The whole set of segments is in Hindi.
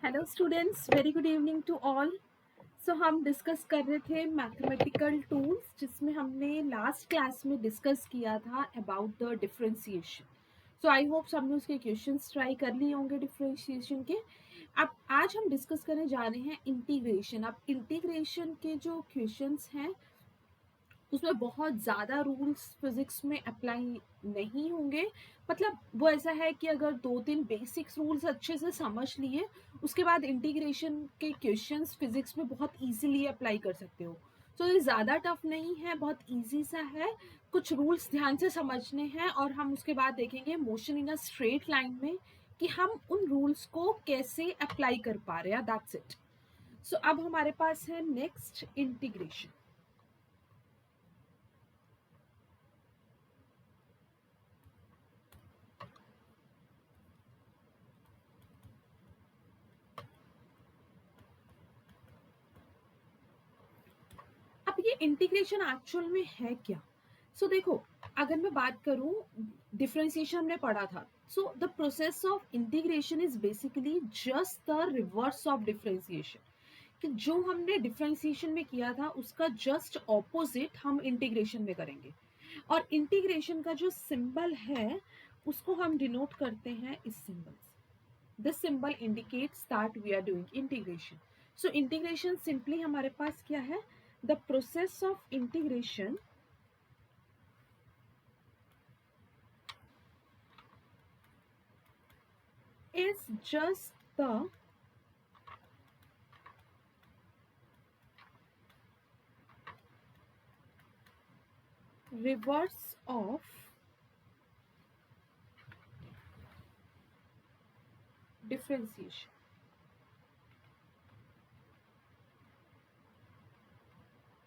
Hello students, very good evening to all. So हम डिस्कस कर रहे थे मैथमेटिकल टूल्स, जिसमें हमने लास्ट क्लास में डिस्कस किया था about the differentiation. So I hope सबने उसके क्वेश्चंस ट्राई कर लिए होंगे डिफरेंशिएशन के। अब आज हम डिस्कस करने जा रहे हैं इंटीग्रेशन। अब इंटीग्रेशन के जो क्वेश्चंस हैं उसमें बहुत ज़्यादा रूल्स फिजिक्स में अप्लाई नहीं होंगे। मतलब वो ऐसा है कि अगर 2-3 बेसिक्स रूल्स अच्छे से समझ लिए, उसके बाद इंटीग्रेशन के क्वेश्चंस फिजिक्स में बहुत इजीली अप्लाई कर सकते हो। तो ये ज़्यादा टफ नहीं है, बहुत इजी सा है। कुछ रूल्स ध्यान से समझने हैं और हम उसके बाद देखेंगे motion in a straight line में कि हम उन रूल्स को कैसे अप्लाई कर पा रहे हैं। That's it. सो अब हमारे पास है नेक्स्ट इंटीग्रेशन। अब ये इंटीग्रेशन एक्चुअल में है क्या? सो देखो, अगर मैं बात करूं, डिफरेंशिएशन हमने पढ़ा था। So the process of integration is basically just the reverse of differentiation. कि जो हमने डिफरेंशिएशन में किया था उसका जस्ट ऑपोजिट हम इंटीग्रेशन में करेंगे। और इंटीग्रेशन का जो सिंबल है उसको हम डिनोट करते हैं इस सिंबल से। This symbol indicates that we are doing integration. So integration simply हमारे पास क्या है? The process of integration is just the reverse of differentiation.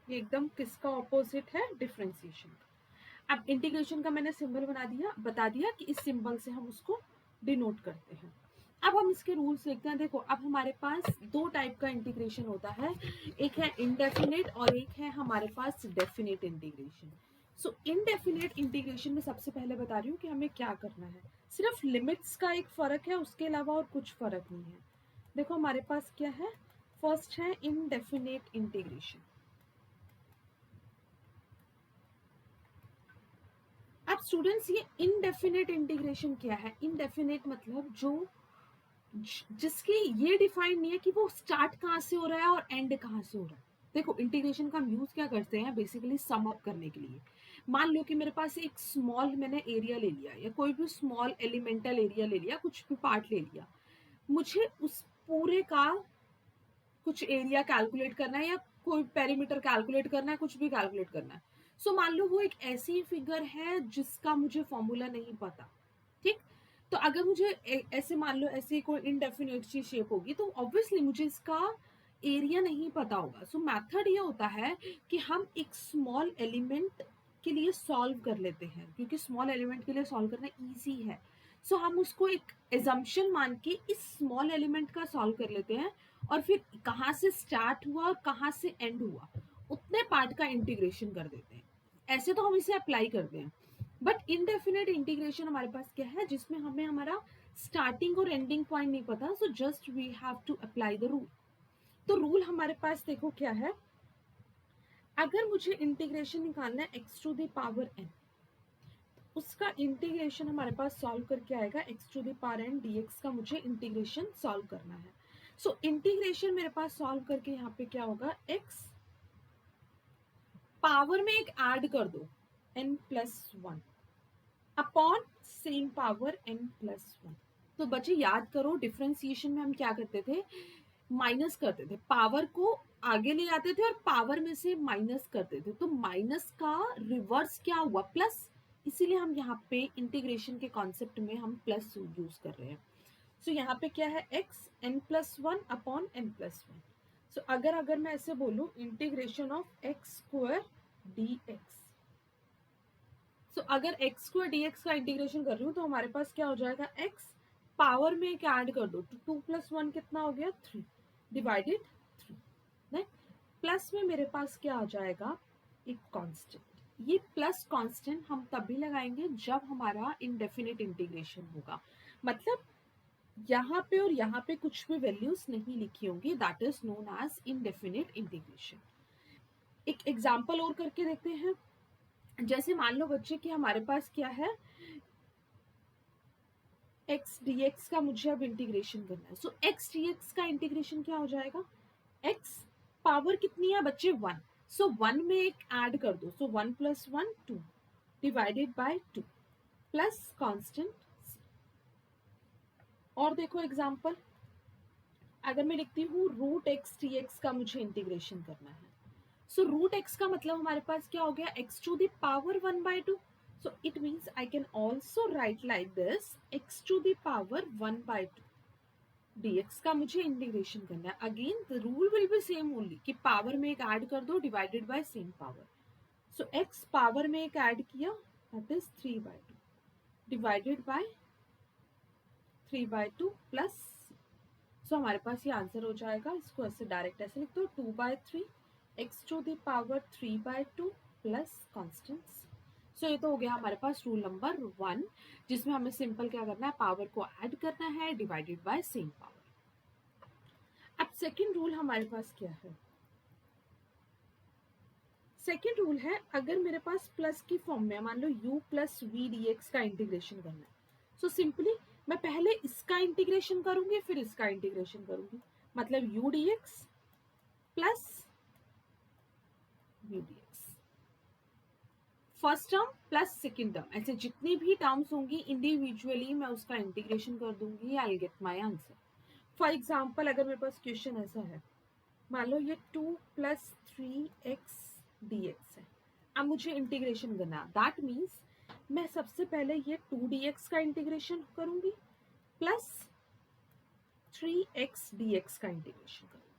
ये एकदम किसका ऑपोजिट है? डिफरेंशिएशन का। अब इंटीग्रेशन का मैंने सिंबल बता दिया कि इस सिंबल से हम उसको डिनोट करते हैं। अब हम इसके रूल्स देखते हैं। देखो, अब हमारे पास दो टाइप का इंटीग्रेशन होता है, एक है इनडेफिनेट और एक है हमारे पास डेफिनेट इंटीग्रेशन। सो इनडेफिनेट इंटीग्रेशन में सबसे पहले बता रही हूँ कि हमें क्या करना है। सिर्फ लिमिट्स का एक फर्क है, उसके अलावा और कुछ फर्क नहीं है। देखो हमारे पास क्या है, फर्स्ट है इनडेफिनेट इंटीग्रेशन। अब स्टूडेंट्स, ये इनडेफिनेट इंटीग्रेशन क्या है? इनडेफिनेट मतलब जिसकी ये डिफाइन नहीं है कि वो स्टार्ट कहाँ से हो रहा है और एंड कहाँ से हो रहा है। देखो, इंटीग्रेशन का हम यूज क्या करते हैं? बेसिकली सम अप करने के लिए। मान लो कि मेरे पास एक स्मॉल मैंने एरिया ले लिया, या कोई भी स्मॉल एलिमेंटल एरिया ले लिया, कुछ भी पार्ट ले लिया। मुझे उस पूरे का कुछ एरिया कैलकुलेट करना है, या कोई पेरीमीटर कैलकुलेट करना है, कुछ भी कैलकुलेट करना है। सो मान लो वो एक ऐसी फिगर है जिसका मुझे फॉर्मूला नहीं पता। ठीक? तो अगर मुझे ऐसे मान लो ऐसी कोई इनडेफिनेट सी शेप होगी, तो ऑब्वियसली मुझे इसका एरिया नहीं पता होगा। सो मेथड ये होता है कि हम एक स्मॉल एलिमेंट के लिए सॉल्व कर लेते हैं, क्योंकि स्मॉल एलिमेंट के लिए सॉल्व करना इजी है। सो हम उसको एक एजम्पशन मान के इस स्मॉल एलिमेंट का सॉल्व कर लेते हैं, और फिर कहाँ से स्टार्ट हुआ और कहाँ से एंड हुआ उतने पार्ट का इंटीग्रेशन कर देते हैं। ऐसे तो हम इसे अप्लाई करते हैं, बट इनडेफिनेट इंटीग्रेशन हमारे पास क्या है, जिसमें हमें हमारा स्टार्टिंग और एंडिंग पॉइंट नहीं पता। So just we have to apply the rule. तो रूल हमारे पास देखो क्या है। अगर मुझे इंटीग्रेशन निकालना है x to the power n, उसका इंटीग्रेशन हमारे पास सॉल्व करके आएगा x to the power n dx का मुझे इंटीग्रेशन सॉल्व करना है। सो इंटीग्रेशन मेरे पास सॉल्व करके यहाँ पे क्या होगा, x पावर में एक ऐड कर दो n+1 upon same power n+1। तो बच्चे याद करो, डिफरेंशिएशन में हम क्या करते थे? माइनस करते थे, पावर को आगे ले आते थे और पावर में से माइनस करते थे। तो माइनस का रिवर्स क्या हुआ? प्लस। इसीलिए हम यहाँ पे इंटीग्रेशन के कॉन्सेप्ट में हम प्लस यूज कर रहे हैं। सो यहाँ पे क्या है, x n+1 अपॉन n+1। सो अगर मैं ऐसे बोलूं, integration of x square dx। सो अगर x स्क्वायर dx का इंटीग्रेशन कर रही हूँ तो हमारे पास क्या हो जाएगा, x पावर में एक ऐड कर दो तो 2+1 कितना हो गया, 3 डिवाइडेड 3। प्लस में मेरे पास क्या आ जाएगा, एक कांस्टेंट। ये प्लस कांस्टेंट हम तभी लगाएंगे जब हमारा इनडेफिनेट इंटीग्रेशन होगा। मतलब यहाँ पे और यहाँ पे कुछ भी वैल्यूज नहीं लिखी होंगी, that is known as indefinite integration. एक एग्जांपल और करके देखते हैं। जैसे मान लो बच्चे कि हमारे पास क्या है, x dx का मुझे अब इंटीग्रेशन करना है। सो x dx का इंटीग्रेशन क्या हो जाएगा, x पावर कितनी है बच्चे 1, सो 1 में एक ऐड कर दो, सो 1 + 1 2 डिवाइडेड बाय 2 प्लस कांस्टेंट। और देखो एग्जांपल, अगर मैं लिखती हूँ रूट एक्स डी एक्स का मुझे इंटीग्रेशन करना है, सो रूट एक्स का मतलब हमारे पास क्या हो गया, X to the power 1/2। So it means I can also write like this, X to the power 1/2 dx का मुझे इंटीग्रेशन करना है। Again the rule will be same only कि पावर में एक ऐड कर दो divided by same power. So x power में एक ऐड किया, that is 3/2 divided by 3/2 plus. So हमारे पास ये आंसर हो जाएगा, इसको ऐसे डायरेक्ट ऐसे लिख दो, 2/3 x to the power 3/2 plus constants. So ये तो हो गया हमारे पास रूल नंबर 1, जिसमें हमें सिंपल क्या करना है, पावर को ऐड करना है डिवाइडेड बाय सेम पावर। अब सेकेंड रूल हमारे पास क्या है, सेकेंड रूल है, अगर मेरे पास प्लस की फॉर्म में मान लो u plus v d x का इंटीग्रेशन करना है, सो सिंपली मैं पहले इसका इंटीग्रेशन करूंगी फिर इसका इंटीग्रेशन करूंगी, मतलब u d x plus v d x, first term plus second term, ऐसे जितनी भी टर्म्स होंगी इंडिविजुअली मैं उसका इंटीग्रेशन कर दूंगी, I will get my answer. For example अगर मेरे पास क्वेश्चन ऐसा है, मान लो ये 2 + 3x dx है, अब मुझे इंटीग्रेशन करना, दैट मीन्स मैं सबसे पहले ये 2 dx का इंटीग्रेशन करूंगी प्लस 3x dx का इंटीग्रेशन करूंगी,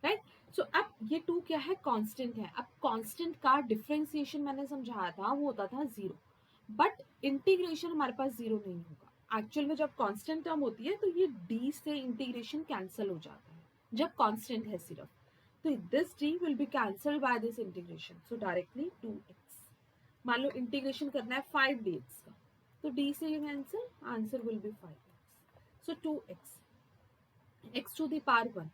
राइट। सो अब ये 2 क्या है, कांस्टेंट है। अब कांस्टेंट का डिफरेंशिएशन मैंने समझाया था वो होता था 0, बट इंटीग्रेशन हमारे पास 0 नहीं होगा। एक्चुअल में जब कांस्टेंट टर्म होती है तो ये d से इंटीग्रेशन कैंसिल हो जाता है जब कांस्टेंट है सिर्फ, तो this d will be cancel by this integration, so directly 2x। मान लो इंटीग्रेशन करना है 5 dx का, तो d से ये cancel, answer will be 5x, so 2x x to the power 1,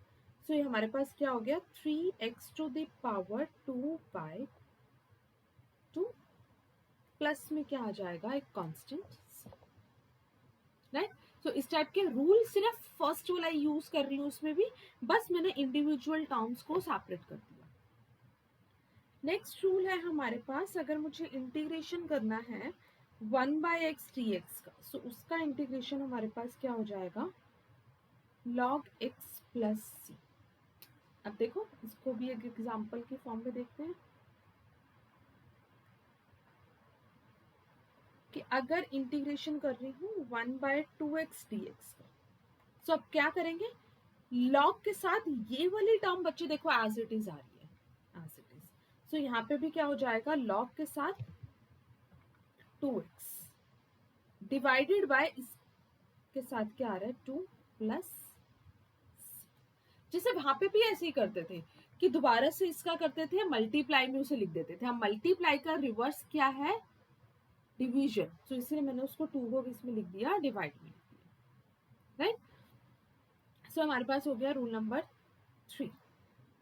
so ये हमारे पास क्या हो गया, 3x to the power 2/2 plus में क्या आ जाएगा, एक कांस्टेंट, राइट। सो इस टाइप के रूल सिर्फ फर्स्ट वाला यूज कर रही हूँ, उसमें भी बस मैंने इंडिविजुअल टर्म्स को सेपरेट कर दिया। नेक्स्ट रूल है हमारे पास, अगर मुझे इंटीग्रेशन करना है 1/x dx का, सो उसका इंटीग्रेशन हमारे पास क्या हो जाएगा, log x प्लस सी। अब देखो इसको भी एक एग्जांपल के फॉर्म में देखते हैं कि अगर इंटीग्रेशन कर रही हूँ 1/2x dx का, सो अब क्या करेंगे, लॉग के साथ ये वाली टर्म बच्चे देखो एज इट इज आ रही है, एज इट इज, सो यहाँ पे भी क्या हो जाएगा, लॉग के साथ 2x डिवाइडेड बाय इसके साथ क्या आ रहा है, 2 प्लस, जैसे वहां पे भी ऐसे ही करते थे कि दोबारा से इसका करते थे मल्टीप्लाई में उसे लिख देते थे, हम मल्टीप्लाई का रिवर्स क्या है, डिवीजन, तो इसलिए मैंने उसको 2 को इसमें लिख दिया, डिवाइड में लिख दिया, राइट। सो हमारे पास हो गया रूल नंबर 3।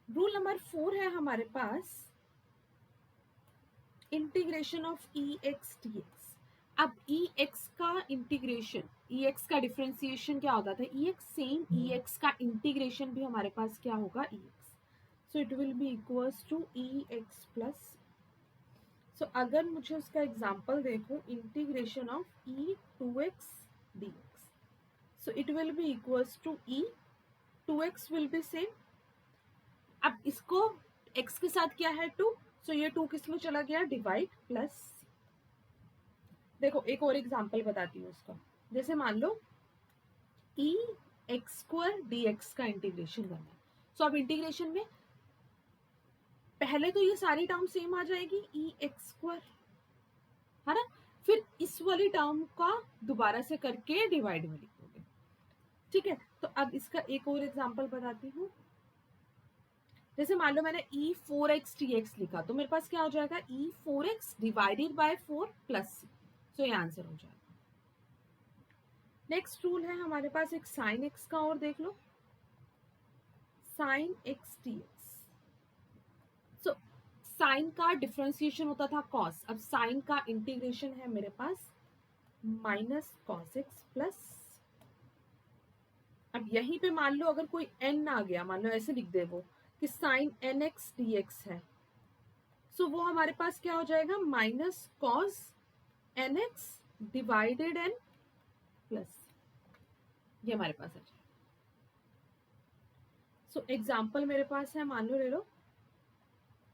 रूल नंबर 4 है हमारे पास, integration of e x d x. अब ई एक्स का इंटीग्रेशन, ई एक्स का डिफ्रेंसिएशन क्या होता था, e x, same e x का इंटीग्रेशन भी हमारे पास क्या होगा, e x, so it will be equals to e x plus. So अगर मुझे उसका एग्जाम्पल देखो, integration of e 2x dx, so it will be equals to e, 2x will be same। अब इसको x के साथ क्या है 2, so ये 2 किस में चला गया, डिवाइड प्लस। देखो एक और एग्जांपल बताती हूँ उसका, जैसे मान लो e x² dx का इंटीग्रेशन करना है, सो अब इंटीग्रेशन में पहले तो ये सारी टर्म सेम आ जाएगी, e x², है ना, फिर इस वाली टर्म का दोबारा से करके डिवाइड में लिख दोगे, ठीक है। तो अब इसका एक और एग्जांपल बताती हूँ, जैसे मान लो मैंने e 4x dx लिखा, तो मेरे पास क्या हो जाएगा, e 4x divided by 4 plus, so ये आंसर हो जाएगा। नेक्स्ट रूल है हमारे पास एक साइन एक्स का, और देख लो sine x d x. So sine का डिफ्रेंसिएशन होता था कॉस, अब साइन का इंटीग्रेशन है मेरे पास माइनस कॉस एक्स प्लस, अब यहीं पे मान लो अगर कोई n आ गया, मान लो ऐसे लिख दे वो कि sine n x d x है, सो वो हमारे पास क्या हो जाएगा minus cos n x divided n plus, ये हमारे पास है। सो एग्जाम्पल मेरे पास है, मान लो ले लो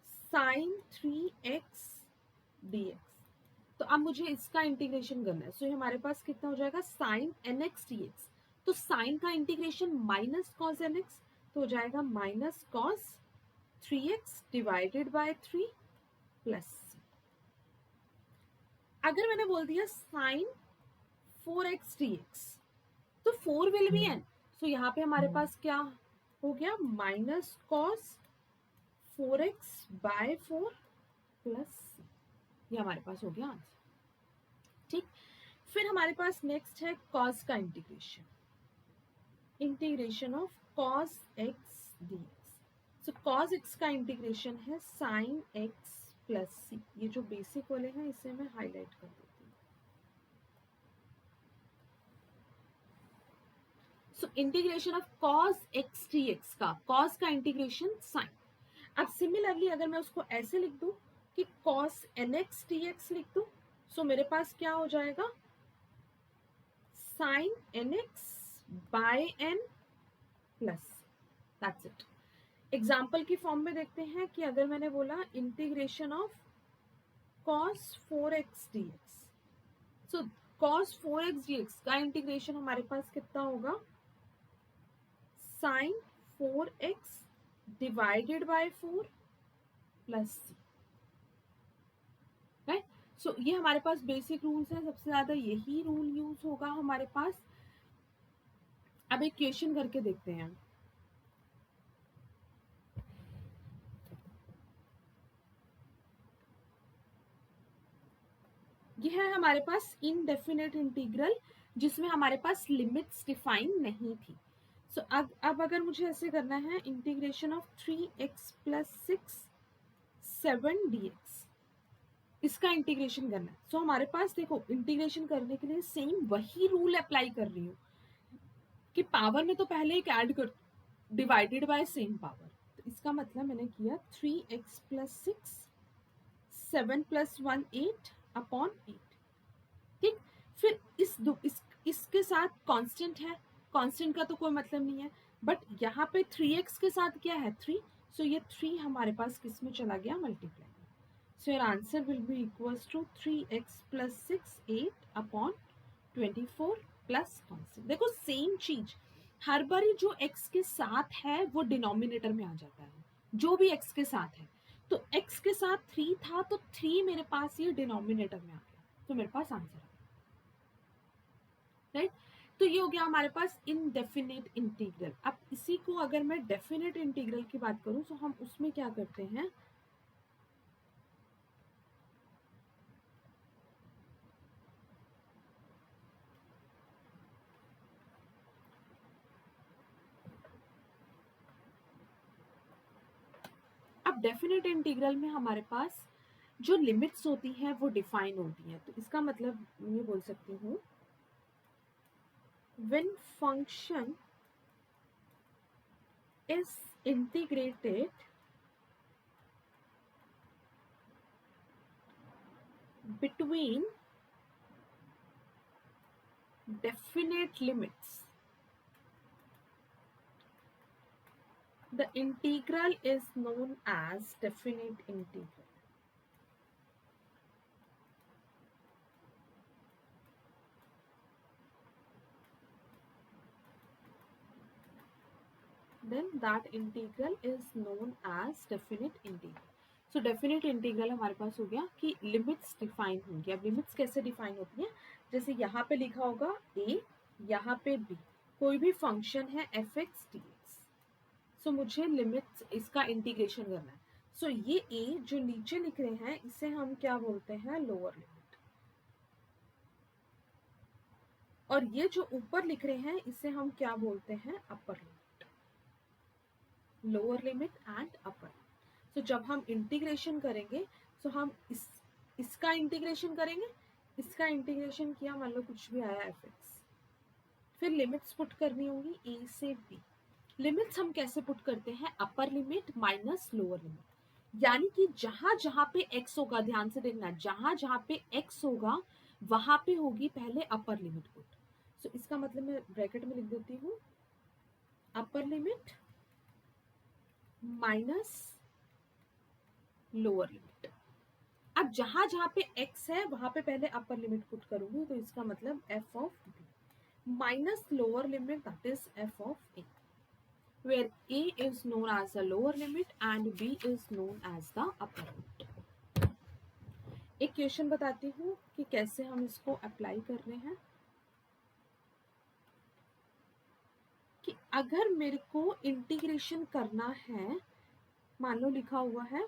साइन 3x dx, तो अब मुझे इसका इंटीग्रेशन करना है। सो हमारे पास कितना हो जाएगा sine n x d x, तो साइन का integration minus cos n x, तो हो जाएगा minus cos 3x divided by 3 plus, अगर मैंने बोल दिया साइन 4x dx तो 4 विल बी एन, सो यहाँ पे हमारे पास क्या हो गया minus cos 4x bye 4 plus, ये हमारे पास हो गया आंसर। ठीक, फिर हमारे पास नेक्स्ट है कॉस का integration, integration of cos x dx. So cos x का इंटीग्रेशन है साइन एक्स प्लस सी, ये जो बेसिक वाले हैं इसे मैं हाईलाइट कर देती हूँ। So integration of cos x dx का, कॉस का इंटीग्रेशन साइन। अब सिमिलरली अगर मैं उसको ऐसे लिख दूं कि कॉस एन एक्स डीएक्स लिख दूं, सो मेरे पास क्या हो जाएगा sine n x by n plus, that's it. Example की फॉर्म में देखते हैं कि अगर मैंने बोला integration of cos 4x dx, so cos 4x dx का इंटीग्रेशन हमारे पास कितना होगा sin 4x divided by 4 plus c, right. So ये हमारे पास बेसिक रूल्स हैं, सबसे ज्यादा यही रूल यूज होगा हमारे पास। अब एक क्वेश्चन करके देखते हैं। ये है हमारे पास इनडेफिनेट इंटीग्रल जिसमें हमारे पास लिमिट्स डिफाइन नहीं थी। सो अब अगर मुझे ऐसे करना है integration of 3x plus 6 7 dx, इसका इंटीग्रेशन करना है। सो हमारे पास देखो इंटीग्रेशन करने के लिए सेम वही रूल अप्लाई कर रही हूँ कि पावर में तो पहले एक ऐड कर डिवाइडेड बाय सेम पावर, तो इसका मतलब मैंने किया 3x प्लस 6 7 प्लस 1 8 अपॉन 8। ठीक, फिर इसके साथ कांस्टेंट है, कांस्टेंट का तो कोई मतलब नहीं है, बट यहाँ पे 3x के साथ क्या है 3, सो ये 3 हमारे पास किस में चला गया मल्टीप्लाई में, so your answer will be equals to 3x plus 6 8 upon 24 plus constant. देखो सेम चीज हर बार जो x के साथ है वो डिनोमिनेटर में आ जाता है, जो भी x के साथ है, तो x के साथ 3 था तो 3 मेरे पास ये डिनोमिनेटर में आ गया, तो मेरे पास आंसर आ गया, राइट। तो ये हो गया हमारे पास इनडेफिनेट इंटीग्रल। अब इसी को अगर मैं डेफिनेट इंटीग्रल की बात करूं तो हम उसमें क्या करते हैं, अब डेफिनेट इंटीग्रल में हमारे पास जो लिमिट्स होती हैं वो डिफाइन होती हैं, तो इसका मतलब ये बोल सकती हूँ when function is integrated between definite limits, the integral is known as definite integral. Then that integral is known as definite integral. So definite integral हमारे पास हो गया कि लिमिट्स डिफाइन होंगी। अब लिमिट्स कैसे डिफाइन होती हैं, जैसे यहाँ पे लिखा होगा a, यहाँ पे b, कोई भी फंक्शन है एफ एक्स डी एक्स, सो मुझे लिमिट्स इसका इंटीग्रेशन करना है। सो ये a जो नीचे लिख रहे हैं इसे हम क्या बोलते हैं लोअर लिमिट, और ये जो ऊपर लिख रहे हैं इसे हम क्या बोलते हैं, upper limit, lower limit and upper. तो जब हम इंटीग्रेशन करेंगे तो हम इसका इंटीग्रेशन करेंगे, इसका इंटीग्रेशन किया, मान लो कुछ भी आया fx, फिर लिमिट्स पुट करनी होंगी a से b। लिमिट्स हम कैसे पुट करते हैं, upper limit minus lower limit, यानी कि जहां जहां पे x होगा, ध्यान से देखना, जहां जहां पे x होगा वहां पे होगी पहले अपर लिमिट पुट। सो इसका मतलब मैं ब्रैकेट में लिख देती हूँ upper limit minus lower limit. अब जहां जहां पे x है वहां पे पहले अपर लिमिट पुट करूंगी, तो इसका मतलब f of b minus lower limit, that is f of a, where a is known as the lower limit and b is known as the upper limit। एक क्वेश्चन बताती हूँ कि कैसे हम इसको अप्लाई कर रहे हैं, कि अगर मेरे को इंटीग्रेशन करना है, मान लो लिखा हुआ है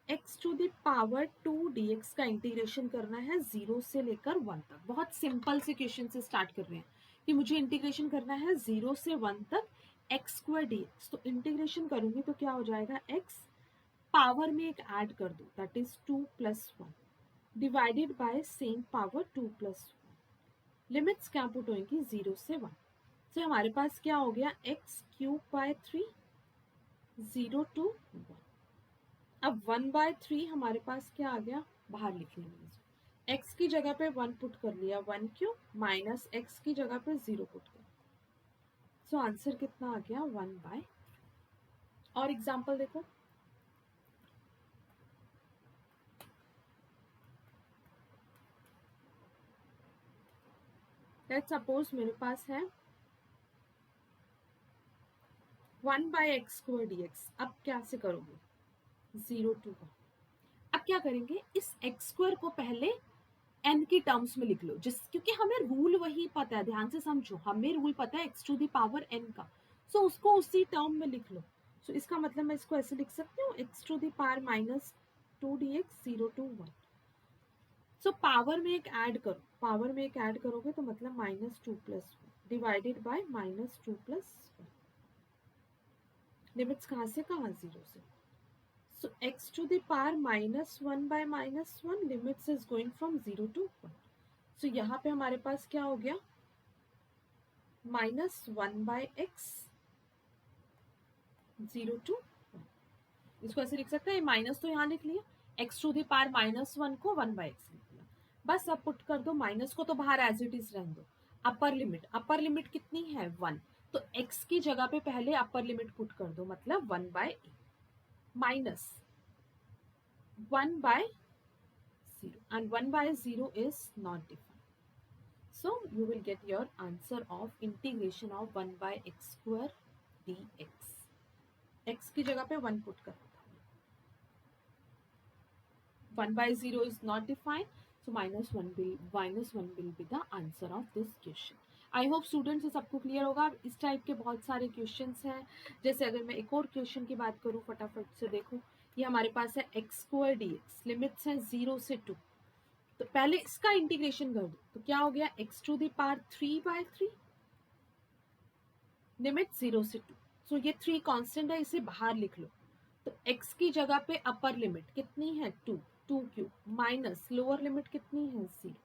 x to the power 2 dx का इंटीग्रेशन करना है 0 से लेकर 1 तक। बहुत सिंपल से क्वेश्चन से स्टार्ट कर रहे हैं कि मुझे इंटीग्रेशन करना है 0 से 1 तक x स्क्वायर dx। तो इंटीग्रेशन करूंगी तो क्या हो जाएगा, x पावर में एक ऐड कर दो, that is 2 plus 1 divided by same power 2 plus 1। Limits क्या पुट होंगी, 0 से 1। तो हमारे पास क्या हो गया, x क्यूब बाय 3 0 टू 1। अब 1/3 हमारे पास क्या आ गया, बाहर लिख लेंगे, x की जगह पे 1 पुट कर लिया, 1 क्यूब माइनस x की जगह पे 0 पुट कर। सो आंसर कितना आ गया, 1/। और एग्जांपल देखो, लेट्स सपोज मेरे पास है 1/x स्क्वायर dx। अब कैसे करोगे, 0 टू 1। अब क्या करेंगे, इस x स्क्वायर को पहले n की टर्म्स में लिख लो, क्योंकि हमें रूल वही पता है, ध्यान से समझो, हमें रूल पता है x to the power n का। सो उसको उसी टर्म में लिख लो। सो इसका मतलब मैं इसको ऐसे लिख सकती हूँ, x to the power minus 2 dx 0 to 1। So power में एक ऐड करो, पावर में एक ऐड करोगे तो मतलब minus 2 plus 1 divided by minus 2 plus 1। Limits कहाँ से कहाँ, 0 से। So x to the power minus 1 by minus 1, limits is going from 0 to 1। So यहाँ पे हमारे पास क्या हो गया, minus 1 by x 0 to 1। इसको ऐसे लिख सकते हैं, माइनस तो यहाँ लिख लिया, x to the power minus 1 को 1 by x लिख लिया। बस अब पुट कर दो, माइनस को तो बाहर एज इट इज रहने दो। अपर लिमिट कितनी है, 1। तो x की जगह पे पहले अपर लिमिट पुट कर दो, मतलब 1 by a minus 1 by 0, and 1 by 0 is not defined. So you will get your answer of integration of 1 by x square dx। x की जगह पे 1 पुट कर देता हूँ, 1 by 0 is not defined, so minus 1 will be the answer of this question। I hope students ये सबको क्लियर होगा। इस टाइप के बहुत सारे क्वेश्चंस हैं। जैसे अगर मैं एक और क्वेश्चन की बात करूँ, फटाफट से देखो, ये हमारे पास है x स्क्वायर dx, लिमिट्स है 0 से 2। तो पहले इसका इंटीग्रेशन कर दो, तो क्या हो गया, x to the power 3/3 limit 0 से 2। सो ये 3 कांस्टेंट है, इसे बाहर लिख लो। तो x की जगह पे अपर लिमिट कितनी है, 2 क्यूब माइनस लोअर लिमिट कितनी है, 0।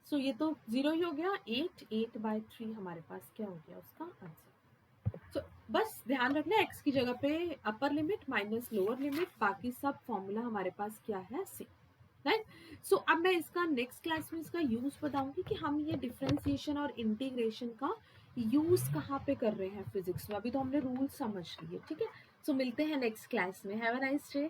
सो ये तो 0 ही हो गया, 8/3 हमारे पास क्या हो गया उसका आंसर। सो बस ध्यान रखना, x की जगह पे upper limit minus lower limit, बाकी सब फॉर्मूला हमारे पास क्या है, सेम, राइट। सो अब मैं इसका नेक्स्ट क्लास में इसका यूज बताऊंगी कि हम ये डिफरेंशिएशन और इंटीग्रेशन का यूज कहाँ पे कर रहे हैं फिजिक्स में। अभी तो हमने रूल समझ लिए, ठीक है। सो मिलते हैं नेक्स्ट क्लास में। Have a nice day.